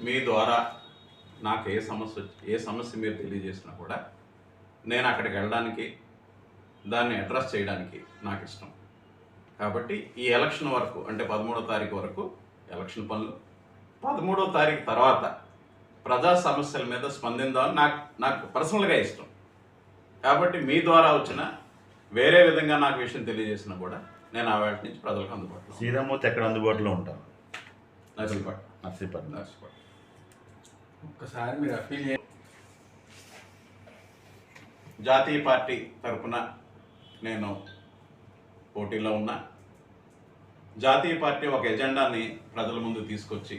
మీ ద్వారా నాకు ఏ సమస్య మీరు తెలియజేసినా కూడా నేను అక్కడికి వెళ్ళడానికి, దాన్ని అడ్రస్ చేయడానికి నాకు ఇష్టం. కాబట్టి ఈ ఎలక్షన్ వరకు, అంటే 13వ తారీఖు వరకు ఎలక్షన్ పనులు, 13వ తారీఖు తర్వాత ప్రజా సమస్యల మీద స్పందిందామని నాకు పర్సనల్గా ఇష్టం. కాబట్టి మీ ద్వారా వచ్చిన వేరే విధంగా నాకు విషయం తెలియజేసినా కూడా నేను ఆ వేళ నుంచి ప్రజలకు అందుబాటులో. శ్రీరామూర్తి ఎక్కడ అందుబాటులో ఉంటాను? నర్సీపట్నం. ఒక్కసారి మీరు అప్పీల్ జాతీయ పార్టీ తరఫున నేను పోటీలో ఉన్నా. జాతీయ పార్టీ ఒక ఎజెండాని ప్రజల ముందు తీసుకొచ్చి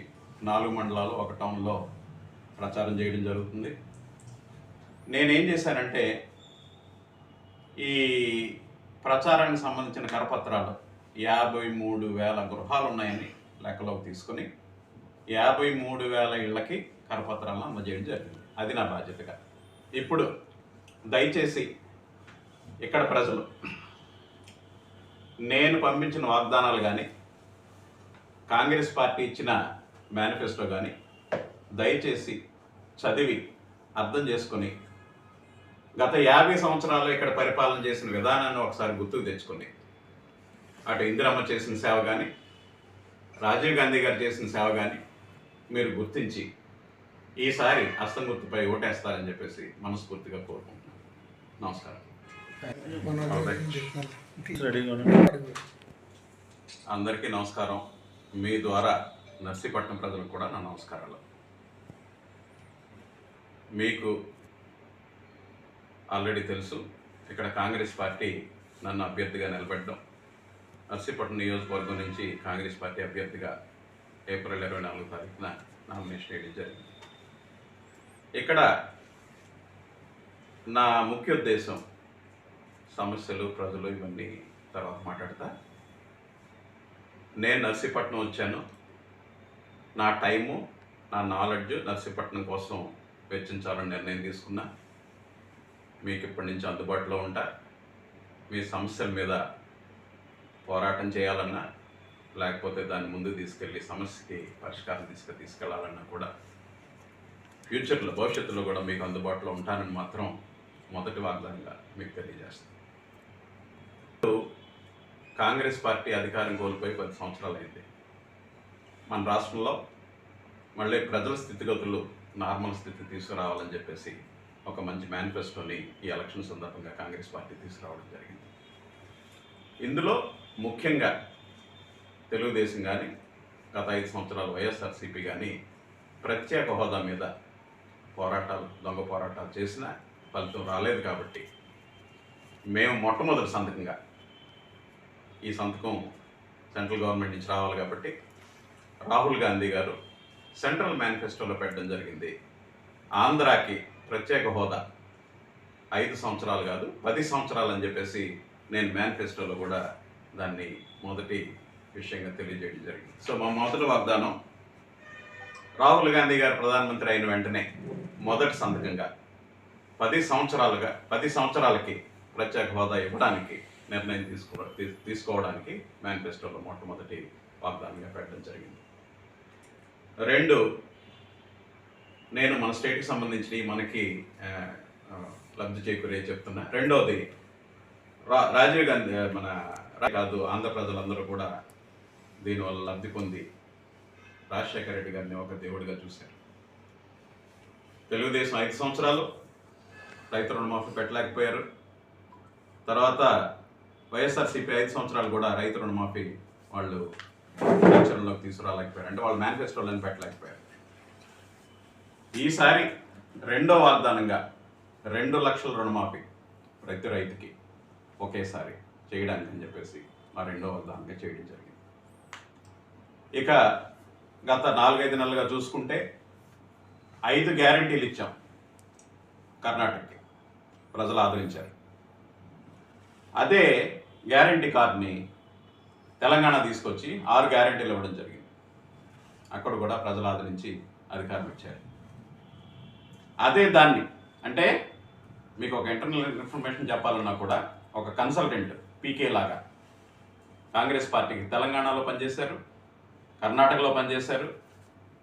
4 మండలాలు, 1 టౌన్లో ప్రచారం చేయడం జరుగుతుంది. నేనేం చేశానంటే, ఈ ప్రచారానికి సంబంధించిన కరపత్రాలు 53,000 గృహాలు ఉన్నాయని లెక్కలోకి తీసుకొని 53,000 ఇళ్ళకి కరపత్రాలను అందజేయడం జరిగింది. అది నా బాధ్యతగా. ఇప్పుడు దయచేసి ఇక్కడ ప్రజలు నేను పంపించిన వాగ్దానాలు కానీ, కాంగ్రెస్ పార్టీ ఇచ్చిన మేనిఫెస్టో కానీ దయచేసి చదివి అర్థం చేసుకొని గత 50 సంవత్సరాల్లో ఇక్కడ పరిపాలన చేసిన విధానాన్ని ఒకసారి గుర్తుకు తెచ్చుకొని, అటు ఇందిరమ్మ చేసిన సేవ కానీ, రాజీవ్ గాంధీ గారు చేసిన సేవ కానీ మీరు గుర్తించి ఈసారి హస్తం గుర్తుపై ఓటేస్తారని చెప్పేసి మనస్ఫూర్తిగా కోరుకుంటున్నాను. నమస్కారం. అందరికీ నమస్కారం. మీ ద్వారా నర్సీపట్నం ప్రజలకు కూడా నా నమస్కారాలు. మీకు ఆల్రెడీ తెలుసు, ఇక్కడ కాంగ్రెస్ పార్టీ నన్ను అభ్యర్థిగా నిలబెట్టడం, నర్సీపట్నం నియోజకవర్గం నుంచి కాంగ్రెస్ పార్టీ అభ్యర్థిగా ఏప్రిల్ 24వ తారీఖున నామినేషన్ వేయడం జరిగింది. ఇక్కడ నా ముఖ్య ఉద్దేశం సమస్యలు, ప్రజలు ఇవన్నీ తర్వాత మాట్లాడతా. నేను నర్సీపట్నం వచ్చాను. నా టైము, నా నాలెడ్జ్ నర్సీపట్నం కోసం వెచ్చించాలని నిర్ణయం తీసుకున్నా. మీకు ఇప్పటి నుంచి అందుబాటులో ఉంటా. మీ సమస్యల మీద పోరాటం చేయాలన్నా, లేకపోతే దాన్ని ముందుకు తీసుకెళ్ళి సమస్యకి పరిష్కారం తీసుకెళ్లాలన్నా కూడా ఫ్యూచర్లో, భవిష్యత్తులో కూడా మీకు అందుబాటులో ఉంటానని మాత్రం మొదటి వాగ్దానంగా మీకు తెలియజేస్తాను. కాంగ్రెస్ పార్టీ అధికారం కోల్పోయి 10 సంవత్సరాలు అయింది. మన రాష్ట్రంలో మళ్ళీ ప్రజల స్థితిగతులు నార్మల్ స్థితి తీసుకురావాలని చెప్పేసి ఒక మంచి మేనిఫెస్టోని ఈ ఎలక్షన్ సందర్భంగా కాంగ్రెస్ పార్టీ తీసుకురావడం జరిగింది. ఇందులో ముఖ్యంగా తెలుగుదేశం కానీ, గత 5 సంవత్సరాలు వైఎస్ఆర్సీపీ కానీ ప్రత్యేక హోదా మీద పోరాటాలు, దొంగ పోరాటాలు చేసినా ఫలితం రాలేదు. కాబట్టి మేము మొట్టమొదటి సంతకంగా, ఈ సంతకం సెంట్రల్ గవర్నమెంట్ నుంచి రావాలి కాబట్టి రాహుల్ గాంధీ గారు సెంట్రల్ మేనిఫెస్టోలో పెట్టడం జరిగింది. ఆంధ్రాకి ప్రత్యేక హోదా 5 సంవత్సరాలు కాదు 10 సంవత్సరాలు అని చెప్పేసి నేను మేనిఫెస్టోలో కూడా దాన్ని మొదటి విషయంగా తెలియజేయడం జరిగింది. సో మా మొదటి వాగ్దానం, రాహుల్ గాంధీ గారు ప్రధానమంత్రి అయిన వెంటనే మొదటి సంతకంగా 10 సంవత్సరాలకి ప్రత్యేక హోదా ఇవ్వడానికి నిర్ణయం తీసుకోవడానికి మేనిఫెస్టోలో మొట్టమొదటి వాగ్దానంగా పెట్టడం జరిగింది. 2, నేను మన స్టేట్కి సంబంధించి మనకి లబ్ధి చేకూరే చెప్తున్నా. 2వది, రాజీవ్ గాంధీ మన కాదు ఆంధ్ర ప్రజలందరూ కూడా దీనివల్ల లబ్ధి పొంది రాజశేఖర రెడ్డి గారిని ఒక దేవుడిగా చూశారు. తెలుగుదేశం 5 సంవత్సరాలు రైతు రుణమాఫీ పెట్టలేకపోయారు. తర్వాత వైఎస్ఆర్సీపీ 5 సంవత్సరాలు కూడా రైతు రుణమాఫీ వాళ్ళు ఆచరణలోకి తీసుకురాలేకపోయారు, అంటే వాళ్ళు మేనిఫెస్టోలను పెట్టలేకపోయారు. ఈసారి 2వ వాగ్దానంగా 2 లక్షల రుణమాఫీ ప్రతి రైతుకి ఒకేసారి చేయడానికి అని చెప్పేసి మా 2వ వాగ్దానంగా చేయడం జరిగింది. ఇక గత 4-5 నెలలుగా చూసుకుంటే 5 గ్యారంటీలు ఇచ్చాం. కర్ణాటకకి ప్రజలు ఆదరించారు. అదే గ్యారంటీ కార్డుని తెలంగాణ తీసుకొచ్చి 6 గ్యారంటీలు ఇవ్వడం జరిగింది. అక్కడ కూడా ప్రజలు ఆదరించి అధికారం ఇచ్చారు. అదే దాన్ని, అంటే మీకు ఒక ఇంటర్నల్ ఇన్ఫర్మేషన్ చెప్పాలన్నా కూడా ఒక కన్సల్టెంట్ పీకే లాగా కాంగ్రెస్ పార్టీకి తెలంగాణలో పనిచేశారు, కర్ణాటకలో పనిచేశారు,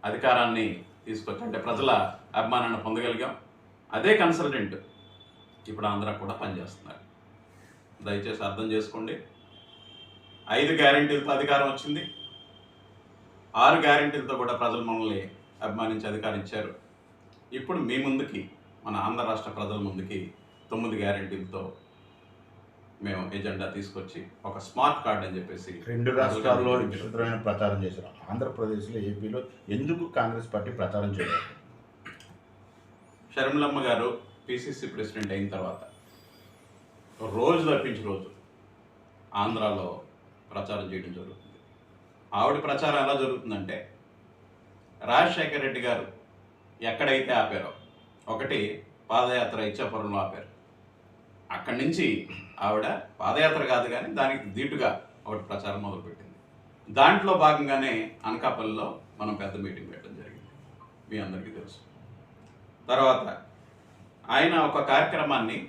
అధికారాన్ని తీసుకొచ్చి అంటే ప్రజల అభిమానాన్ని పొందగలిగాం. అదే కన్సల్టెంట్ ఇప్పుడు ఆంధ్ర కూడా పనిచేస్తున్నారు. దయచేసి అర్థం చేసుకోండి. 5 గ్యారెంటీలతో అధికారం వచ్చింది, 6 గ్యారెంటీలతో కూడా ప్రజలు మనల్ని అభిమానించి అధికారం ఇచ్చారు. ఇప్పుడు మీ ముందుకి, మన ఆంధ్ర రాష్ట్ర ప్రజల ముందుకి 9 గ్యారెంటీలతో మేము ఎజెండా తీసుకొచ్చి ఒక స్మార్ట్ కార్డ్ అని చెప్పేసి 2 రాష్ట్రాల్లో విస్తృతమైన ప్రచారం చేశారు. ఆంధ్రప్రదేశ్లో, ఏపీలో ఎందుకు కాంగ్రెస్ పార్టీ ప్రచారం చేయలేదు? షర్మిలమ్మ గారు పిసిసి ప్రెసిడెంట్ అయిన తర్వాత రోజు తప్పించి రోజు ఆంధ్రాలో ప్రచారం చేయడం జరుగుతుంది. ఆవిడ ప్రచారం ఎలా జరుగుతుందంటే, రాజశేఖర రెడ్డి గారు ఎక్కడైతే ఆపారో, ఒకటి పాదయాత్ర ఇచ్చాపురంలో ఆపారు, అక్కడి నుంచి ఆవిడ పాదయాత్ర కాదు కానీ దానికి ధీటుగా ఆవిడ ప్రచారం మొదలుపెట్టింది. దాంట్లో భాగంగానే అనకాపల్లిలో మనం పెద్ద మీటింగ్ పెట్టడం జరిగింది, మీ అందరికీ తెలుసు. తర్వాత ఆయన ఒక కార్యక్రమాన్ని,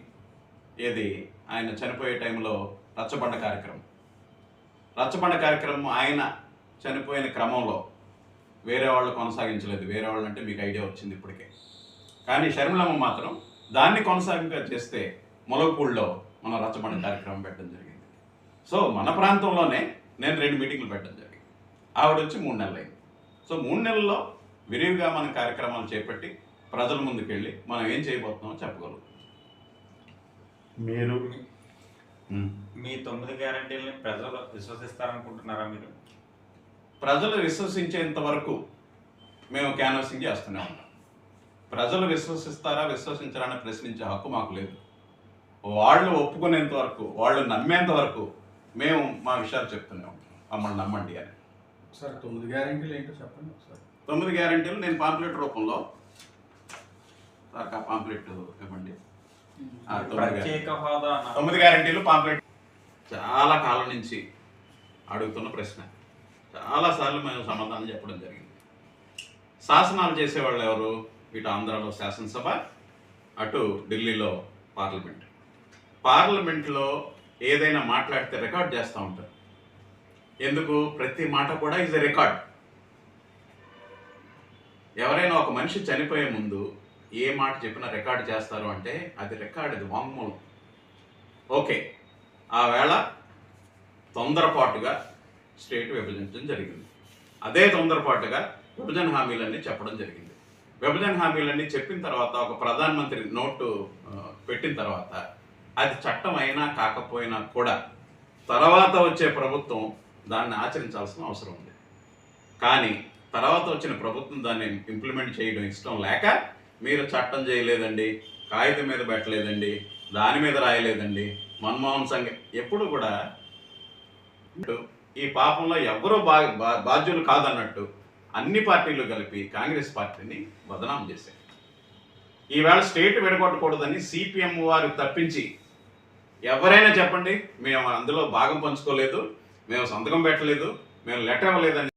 ఏది ఆయన చనిపోయే టైంలో రచ్చబండ కార్యక్రమం ఆయన చనిపోయిన క్రమంలో వేరే వాళ్ళు కొనసాగించలేదు. వేరే వాళ్ళు అంటే మీకు ఐడియా వచ్చింది ఇప్పటికే. కానీ షర్మిలమ్మ మాత్రం దాన్ని కొనసాగింగా చేస్తే ములగపూడిలో మనం రచ్చబండ కార్యక్రమం పెట్టడం జరిగింది. సో మన ప్రాంతంలోనే నేను 2 మీటింగ్లు పెట్టడం జరిగింది. ఆవిడ వచ్చి 3 నెలలు అయింది. సో 3 నెలల్లో విరివిగా మన కార్యక్రమాలు చేపట్టి ప్రజల ముందుకు వెళ్ళి మనం ఏం చేయబోతున్నామో చెప్పగలుగుతాం. మీరు మీ 9 గ్యారెంటీలని ప్రజలు విశ్వసిస్తారనుకుంటున్నారా? మీరు ప్రజలు విశ్వసించేంత వరకు మేము క్యాన్వాసింగ్ చేస్తూనే ఉంటాం. ప్రజలు విశ్వసిస్తారా విశ్వసించారా అని ప్రశ్నించే హక్కు మాకు లేదు. వాళ్ళు ఒప్పుకునేంత వరకు, వాళ్ళు నమ్మేంత వరకు మేము మా విషయాలు చెప్తూనే ఉంటాం. మమ్మల్ని నమ్మండి అని. సార్ 9 గ్యారెంటీలు ఏంటో చెప్పండి ఒకసారి. 9 గ్యారెంటీలు నేను పాంప్లెట్ రూపంలో, సార్ ఆ పాంప్లెట్ ఇవ్వండి. ప్రత్యేక హోదా 9 గ్యారెంటీలు పాంప్లెట్. చాలా కాలం నుంచి అడుగుతున్న ప్రశ్న, చాలాసార్లు మేము సమాధానం చెప్పడం జరిగింది. శాసనాలు చేసేవాళ్ళు ఎవరు? ఇటు ఆంధ్రాలో శాసనసభ, అటు ఢిల్లీలో పార్లమెంట్. పార్లమెంట్లో ఏదైనా మాట్లాడితే రికార్డ్ చేస్తూ ఉంటారు. ఎందుకు? ప్రతి మాట కూడా ఈజ్ ఎ రికార్డ్. ఎవరైనా ఒక మనిషి చనిపోయే ముందు ఏ మాట చెప్పినా రికార్డ్ చేస్తారు అంటే అది రికార్డ్, అది వాంగ్మూలం. ఓకే, ఆ వేళ తొందరపాటుగా స్టేట్ విభజించడం జరిగింది. అదే తొందరపాటుగా విభజన హామీలన్నీ చెప్పడం జరిగింది. విభజన హామీలన్నీ చెప్పిన తర్వాత ఒక ప్రధానమంత్రి నోటు పెట్టిన తర్వాత అది చట్టం అయినా కాకపోయినా కూడా తర్వాత వచ్చే ప్రభుత్వం దాన్ని ఆచరించాల్సిన అవసరం ఉంది. కానీ తర్వాత వచ్చిన ప్రభుత్వం దాన్ని ఇంప్లిమెంట్ చేయడం ఇష్టం లేక, మీరు చట్టం చేయలేదండి, కాగితం మీద పెట్టలేదండి, దాని మీద రాయలేదండి, మన్మోహన్ సింగ్ ఎప్పుడు కూడా ఈ పాపంలో ఎవరూ బాధ్యులు కాదన్నట్టు అన్ని పార్టీలు కలిపి కాంగ్రెస్ పార్టీని బదనాం చేశాయి. ఈవేళ స్టేట్ విడగొట్టకూడదని సిపిఎం వారు తప్పించి ఎవరైనా చెప్పండి, మేము అందులో భాగం పంచుకోలేదు, మేము సంతకం పెట్టలేదు, మేము లెటర్ ఇవ్వలేదని